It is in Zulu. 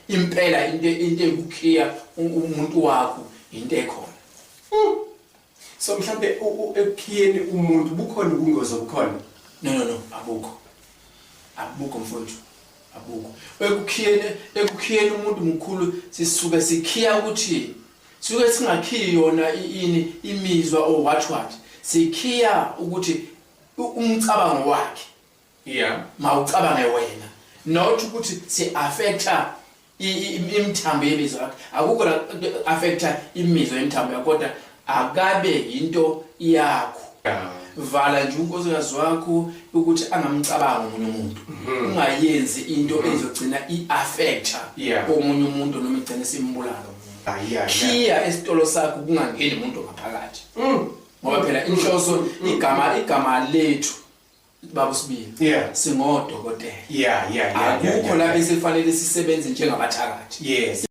impela into ekukhiya umuntu wakho into ekhona. So mhlambe ekukhiyeni umuntu bukhona ubungozi obukhona. No, abukho mfowethu. Abukho. Ekukhiyeni umuntu mkhulu sisuke sikhiya ukuthi suke singakhiyi yona imizwa or what. Sikhiya ukuthi umcabango wakhe. Yeah. Mawucabange wena. Not ukuthi si affecta imthambo yemizwa yakhe. Akukho la affecta imizwa yemthambo yakho kodwa akabe into yakho. Vala nje unkosikazi wakho ukuthi angamcabanga umunye umuntu. Ungayenzi into ezogcina iaffecta omunye umuntu noma igcine simbulala. Khiya esitolo sakho kungangeni umuntu ngaphakathi. Ngoba phela inhloso igama lethu baba sibili singodokotela. Yeah. Akukho la bese kufanele sisebenze njengabathakathi. Yes.